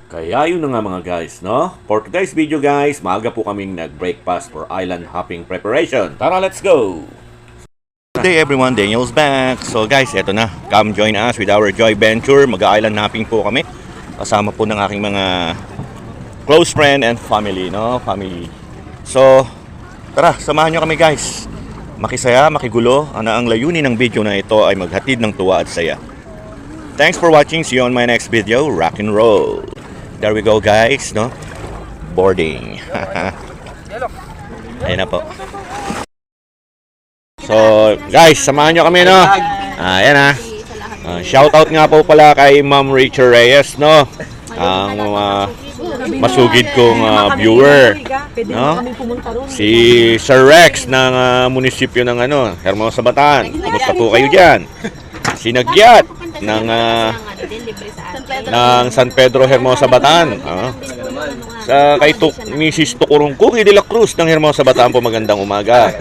Kaya yun na nga mga guys, no? For today's video guys, maaga po kaming nag-breakfast for island hopping preparation. Tara, let's go! Good day everyone, Daniel's back. So guys, eto na. Come join us with our joy venture. Mag-island hopping po kami. Kasama po ng aking mga close friend and family, no? Family. So, tara, samahan nyo kami guys. Makisaya, makigulo. Ang layunin ng video na ito ay maghatid ng tuwa at saya. Thanks for watching. See you on my next video. Rock and roll. There we go guys, no? Boarding. Ayan na po. So, guys, samahan nyo kami, no? Ayan na. Shoutout nga po pala kay Ma'am Rachel Reyes, no? Ang masugid kong viewer, no? Si Sir Rex ng munisipyo ng Hermosa Bataan. Kumusta po kayo dyan? Si Nagyat ng San Pedro Hermosa Bataan. Sa kay Mrs. Tukurong Cookie de la Cruz ng Hermosa Bataan po, magandang umaga.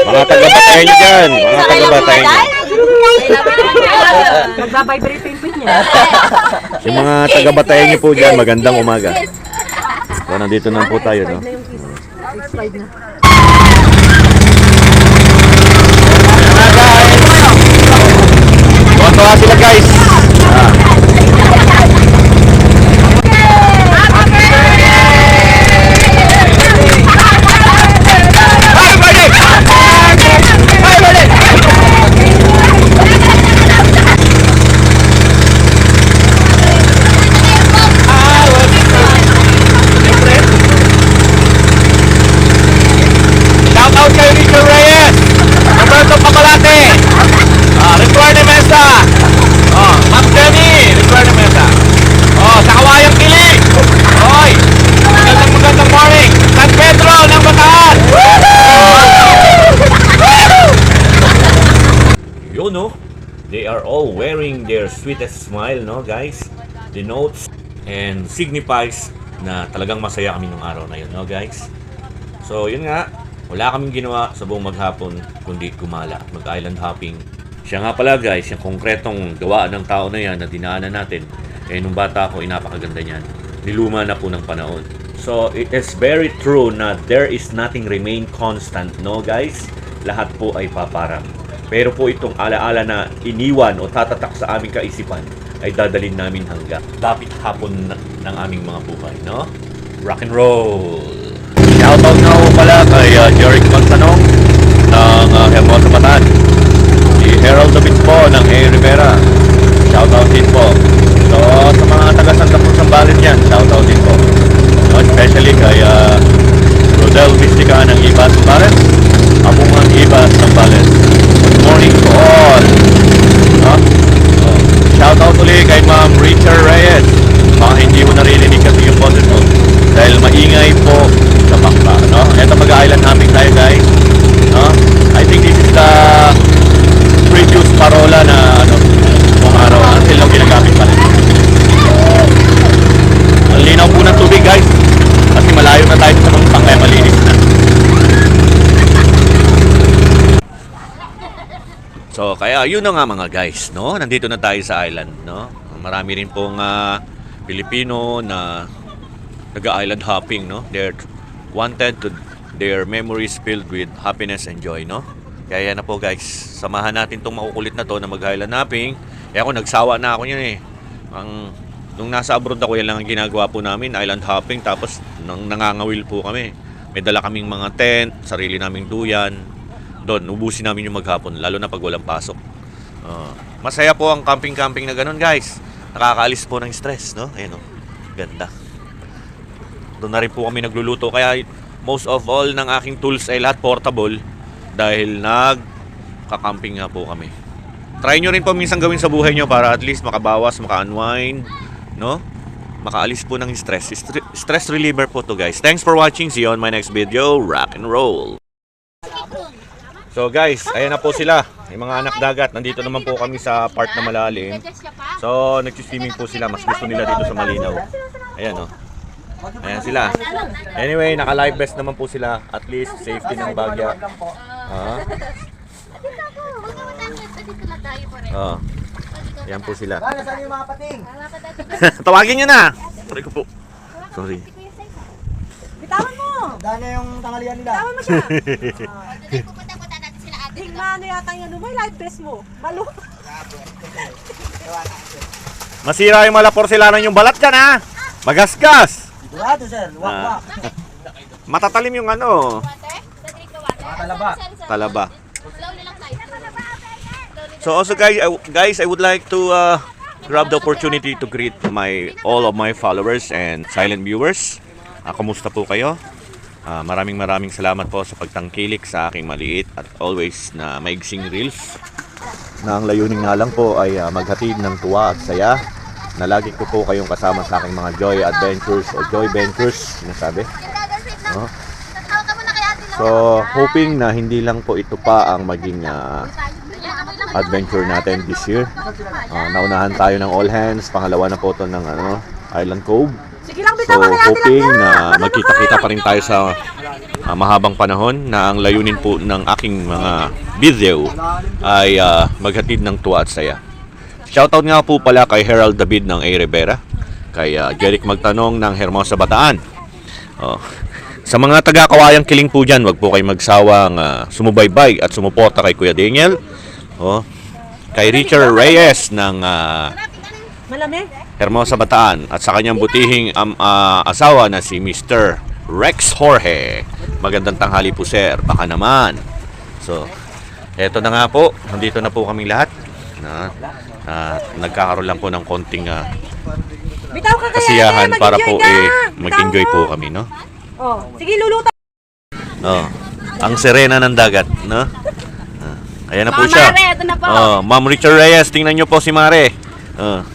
Mga taga-Batayan nyo dyan. Mga taga-Batayan nyo. Nagbabibrate yung pin niya. Yung mga taga-Batayan nyo po dyan, magandang umaga. So, nandito na po tayo, no? Tuwa sila guys. They are all wearing their sweetest smile, no guys? Denotes and signifies na talagang masaya kami nung araw na yun, no guys? So yun nga, wala kaming ginawa sa buong maghapon kundi gumala, mag-island hopping. Siya nga pala guys, yung konkretong gawaan ng tao na yan na dinaanan natin, nung bata ako, napakaganda niyan. Niluma na po ng panahon. So it is very true na there is nothing remain constant, no guys? Lahat po ay paparang. Pero po itong alaala na iniwan o tatatak sa aming kaisipan ay dadalhin namin hanggang dapit hapon ng aming mga buhay, no? Rock and roll! Shoutout nga po pala kay Jeric Magtanong ng Hermosa Bataan. Si Harold David po ng A. Rivera. Shoutout din po. So sa mga taga Santa Cruz ng Balen yan, shoutout din po. No, especially kay Rodel Mistica ng Ibas Balen. Abungan Ibas ng Balen. Good morning to all. Shout out ulit kay Ma'am Rachel Reyes. Baka hindi mo naririnig kasi yung boses mo dahil maingay po sa bakla, no? Ito mag-island hopping tayo guys, no? I think this is the previous parola na kung araw until lang ginagamit pa rin. Ang linaw po ng tubig guys kasi malayo na tayo sa mga kaya malinis na. So, kaya yun na nga mga guys, no? Nandito na tayo sa island, no? Marami rin pong Pilipino na nag-island hopping, no? They're wanted to their memories filled with happiness and joy, no? Kaya yan na po guys, samahan natin tong makukulit na to na mag-island hopping. Kaya ako nagsawa na ako yun nung nasa abroad ako, yan lang ang ginagawa po namin, island hopping. Tapos nangangawil po kami. May dala kaming mga tent, sarili naming duyan. Doon, ubusin namin yung maghapon, lalo na pag walang pasok. Masaya po ang camping-camping na ganun, guys. Nakakaalis po ng stress, no? Ayun, ganda. Doon na rin po kami nagluluto. Kaya most of all ng aking tools ay lahat portable dahil nagka-camping nga po kami. Try nyo rin po minsan gawin sa buhay nyo para at least makabawas, maka-unwind, no? Makaalis po ng stress. Stress reliever po to, guys. Thanks for watching. See you on my next video. Rock and roll! So guys, ayan na po sila, yung mga anak dagat. Nandito naman po kami sa part na malalim. So nagsiswimming po sila, mas gusto nila dito sa malinaw. Ayan ayan sila. Anyway, naka-life vest naman po sila. At least safety ng bagya. Ayan po sila. Nasaan yung mga pating? Tawagin nyo na! Sorry ko po. Sorry. Bitawan mo! Daan na yung tangalian nila. Bitawan mo siya! Today pupunta natin sila ate. Tingnan ano yata yung ano mo, live best mo. Malo. Masira yung mala porselana yung balat dyan ha! Magasgas! Sigurado sir, wak-wak. Matatalim yung ano. Water? Dadrik ka water? Talaba. Talaba. Slowly lang tayo. So also guys, I would like to grab the opportunity to greet all of my followers and silent viewers. Kumusta po kayo? Maraming salamat po sa pagtangkilik sa aking maliit at always na maigsing reels. Na ang layunin nga lang po ay maghatid ng tuwa at saya na lagi ko po kayong kasama sa aking mga joy adventures o joy ventures, sinasabi. No? So, hoping na hindi lang po ito pa ang maging adventure natin this year. Naunahan tayo ng All Hands, pangalawa na po ito ng Island Cove. Sige lang, So, bitawan kaya hoping na magkita-kita pa rin tayo sa mahabang panahon na ang layunin po ng aking mga video ay maghatid ng tuwa at saya. Shoutout nga po pala kay Herald David ng A. Rivera, kay Jeric Magtanong ng Hermosa Bataan. Sa mga taga-Kawayang Kiling po dyan, wag po kayo magsawang sumubaybay at sumuporta kay Kuya Daniel. Kay Richard Reyes ng Malamig? Hermosa Bataan at sa kanyang butihing asawa na si Mr. Rex Jorge. Magandang tanghali po sir, baka naman. So, eto na nga po, nandito na po kaming lahat. Nagkakaroon lang po ng konting Bitaw ka kaya kasiyahan para po mag-enjoy mag-enjoy po kami, no? Oh, sige luluto. Ang sirena ng dagat, no? Ayan na po Mama siya. Mare, ito na po. Ma'am Richard Reyes, tingnan nyo po si Mare.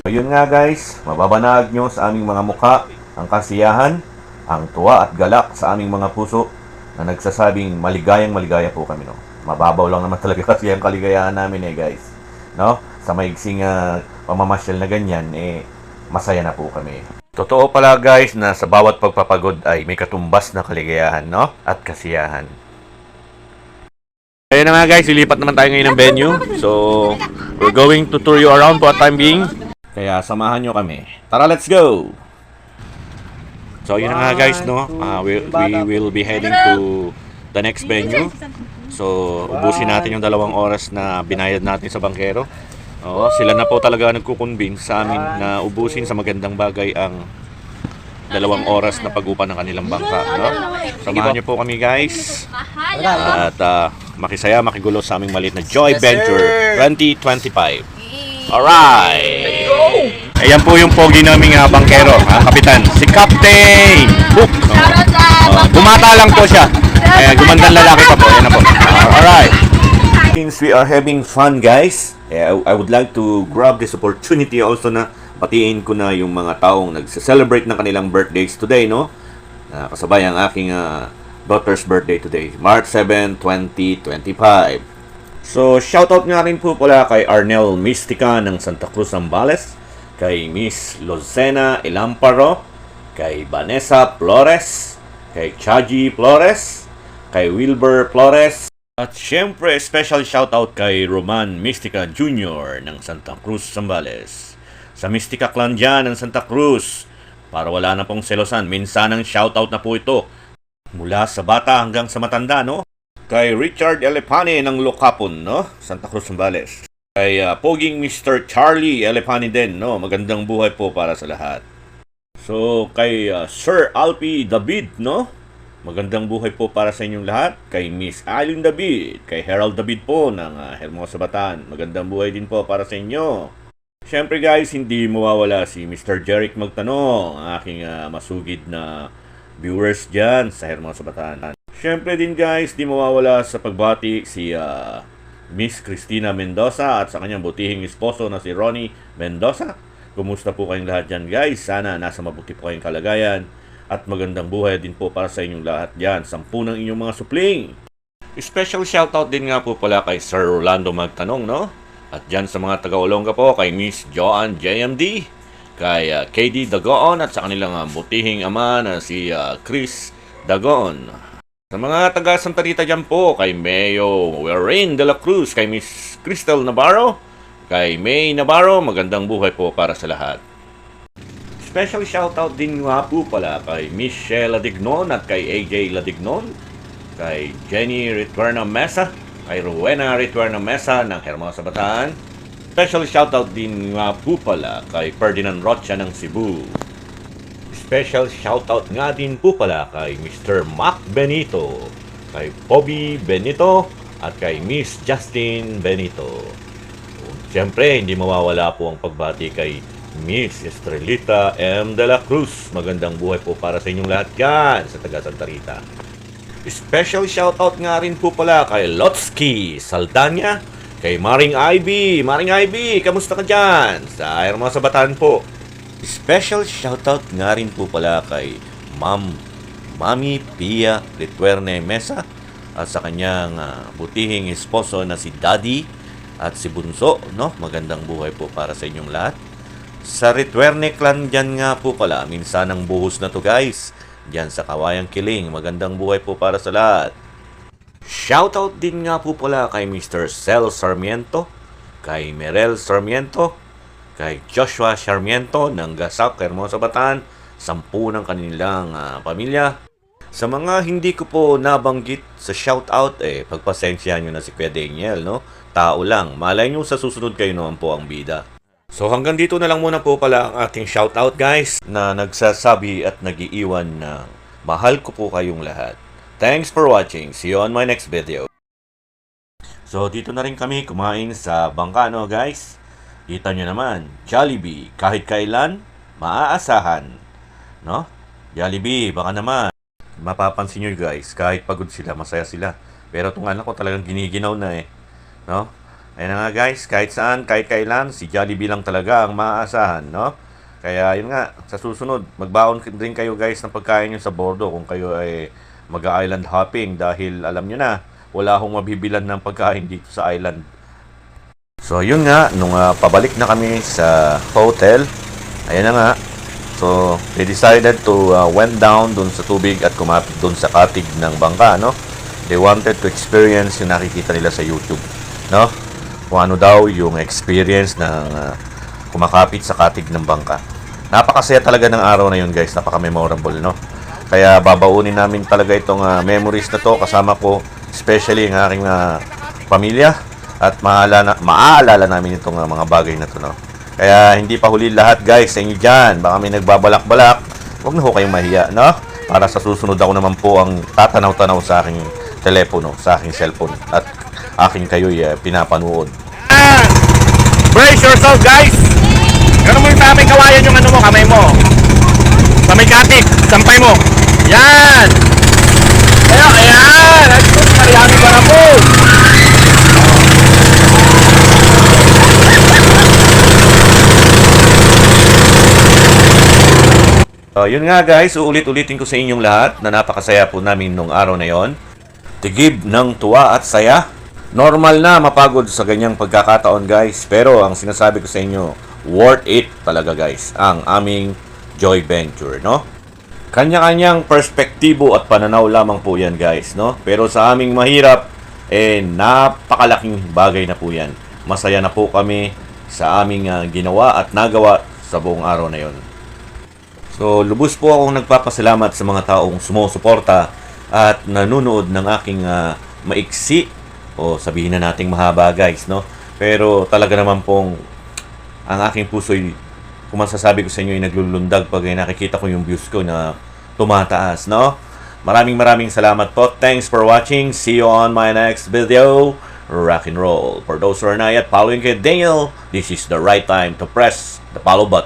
Ayun nga guys, mababanag nyo sa aming mga mukha ang kasiyahan, ang tuwa at galak sa aming mga puso na nagsasabing maligaya po kami, no? Mababaw lang naman talaga kasi ang kaligayahan namin guys, no? Sa maigsing pamamasyal na ganyan, masaya na po kami. Totoo pala guys na sa bawat pagpapagod ay may katumbas na kaligayahan, no? At kasiyahan. Ayun na nga guys, lilipat naman tayo ngayon ng venue. So, we're going to tour you around for a time being. Kaya samahan nyo kami. Tara, let's go! So, yun na nga guys, no? We will be heading to the next venue. So, ubusin natin yung 2 oras na binayad natin sa bangkero. Sila na po talaga nagkukonvince sa amin na ubusin sa magandang bagay ang 2 oras na pag-upa ng kanilang bangka, no? Samahan niyo po kami guys. At makisaya, makigulo sa aming maliit na Joy Venture 2025. Alright! Ayan po yung pogi naming bangkero, kapitan. Si Captain Hook. Bumata lang po siya. Gumandang lalaki pa po. Ayan na po. Alright. Since we are having fun guys, I would like to grab this opportunity also na patiin ko na yung mga taong nagse-celebrate ng kanilang birthdays today, no? Kasabay ang aking daughter's birthday today, March 7, 2025. So, shoutout nga rin po pala kay Arnel Mystica ng Santa Cruz, Zambales, kay Miss Lozena Ilamparo, kay Vanessa Flores, kay Chaji Flores, kay Wilbur Flores, at syempre, special shoutout kay Roman Mystica Jr. ng Santa Cruz, Zambales. Sa Mystica Clan dyan ng Santa Cruz, para wala na pong selosan, minsanang shoutout na po ito. Mula sa bata hanggang sa matanda, no? Kay Richard Elepane ng Lokapon, no? Santa Cruz, Zambales. Kay poging Mr. Charlie Elepane din, no? Magandang buhay po para sa lahat. So, kay Sir Alpi David, no? Magandang buhay po para sa inyong lahat. Kay Miss Aileen David, kay Herald David po ng Hermosa Bataan. Magandang buhay din po para sa inyo. Siyempre guys, hindi mawawala si Mr. Jeric Magtanong, ang aking masugid na viewers dyan sa Hermosa Bataan. Siyempre din guys, di mawawala sa pagbati si Miss Cristina Mendoza at sa kanyang butihing esposo na si Ronnie Mendoza. Kumusta po kayong lahat dyan guys? Sana nasa mabuti po kayong kalagayan. At magandang buhay din po para sa inyong lahat dyan. 10 ng inyong mga supling. Special shoutout din nga po pala kay Sir Rolando Magtanong, no? At dyan sa mga taga-Olonga po, kay Miss Joanne JMD, kay KD Dagoon, at sa kanilang butihing ama na si Chris Dagoon. Sa mga taga-Santa Rita dyan po, kay Mayo Werain de la Cruz, kay Miss Crystal Navarro, Kay May Navarro, magandang buhay po para sa lahat. Special shoutout din nga po pala kay Michelle Ladignon at kay AJ Ladignon, kay Jenny Retuerna Mesa, kay Rowena Retuerna Mesa ng Hermosa, Bataan. Special shoutout din nga po pala kay Ferdinand Rocha ng Cebu. Special shoutout nga din po pala kay Mr. Mac Benito, kay Bobby Benito, at kay Miss Justin Benito. Siyempre, hindi mawawala po ang pagbati kay Miss Estrelita M. De La Cruz. Magandang buhay po para sa inyong lahat yan sa taga Santa Rita. Special shoutout nga rin po pala kay Lotsky Saldanya, kay Maring Ivy. Maring Ivy, kamusta ka dyan? Sa Hermosa, Bataan po. Special shoutout nga rin po pala kay Mami Pia Retuerne Mesa at sa kanyang butihing esposo na si Daddy at si Bunso, no? Magandang buhay po para sa inyong lahat. Sa Retuerne clan dyan nga po pala, minsan ang buhos na to guys, dyan sa Kawayang Kiling. Magandang buhay po para sa lahat. Shoutout din nga po pala kay Mr. Cel Sarmiento, kay Merel Sarmiento, kay Joshua Sarmiento ng Gasak, Hermosa, Bataan, 10 ng kanilang pamilya. Sa mga hindi ko po nabanggit sa shoutout, pagpasensyahan nyo na si Kuya Daniel, no? Tao lang. Malay nyo sa susunod kayo naman po ang bida. So hanggang dito na lang muna po pala ang ating shoutout guys, na nagsasabi at nagiiwan na mahal ko po kayong lahat. Thanks for watching. See you on my next video. So dito na rin kami kumain sa bangka, no guys? Kita nyo naman, Jollibee, kahit kailan, maaasahan. No? Jollibee, baka naman. Mapapansin nyo guys, kahit pagod sila, masaya sila. Pero itong anak ko talagang giniginaw na No? Ayun na nga guys, kahit saan, kahit kailan, si Jollibee lang talaga ang maaasahan. No? Kaya yun nga, sa susunod, magbaon din kayo guys ng pagkain nyo sa bordo kung kayo ay mag-island hopping. Dahil alam nyo na, wala akong mabibilan ng pagkain dito sa island. So yun nga, nung pabalik na kami sa hotel, ayan na nga, so they decided to went down dun sa tubig at kumapit dun sa katig ng bangka, no? They wanted to experience yung nakikita nila sa YouTube, no? Kung ano daw yung experience ng kumakapit sa katig ng bangka. Napakasaya talaga ng araw na yun guys, napaka-memorable, no? Kaya babaunin namin talaga itong memories na to kasama ko, especially ang aking pamilya. At maaalala namin itong mga bagay na to, no? Kaya hindi pa huli lahat guys sa inyo dyan. Baka may nagbabalak-balak. Huwag na ho kayong mahiya, no? Para sa susunod ako naman po ang tatanaw-tanaw sa aking telepono, sa aking cellphone. At aking kayo'y pinapanood. Brace yourself guys! Gano'n mo yung sa aming kawayan yung ano mo, kamay mo. Sa may katik, sampay mo. Yan! Ayan! Ito, kariyami para po! Yun nga guys, uulit-ulitin ko sa inyong lahat na napakasaya po namin nung araw na yon. Tigib ng tuwa at saya. Normal na mapagod sa ganyang pagkakataon guys, pero ang sinasabi ko sa inyo, worth it talaga guys, ang aming joy venture, no? Kanya-kanyang perspektibo at pananaw lamang po yan guys, no? Pero sa aming mahirap, napakalaking bagay na po yan. Masaya na po kami sa aming ginawa at nagawa sa buong araw na yon. So, lubos po akong nagpapasalamat sa mga taong sumusuporta at nanonood ng aking maiksi o sabihin na nating mahaba guys, no? Pero talaga naman pong ang aking puso'y, kung masasabi ko sa inyo, ay naglulundag pag nakikita ko yung views ko na tumataas, no? Maraming salamat po. Thanks for watching. See you on my next video. Rock and roll. For those who are not yet following kay Daniel, this is the right time to press the follow button.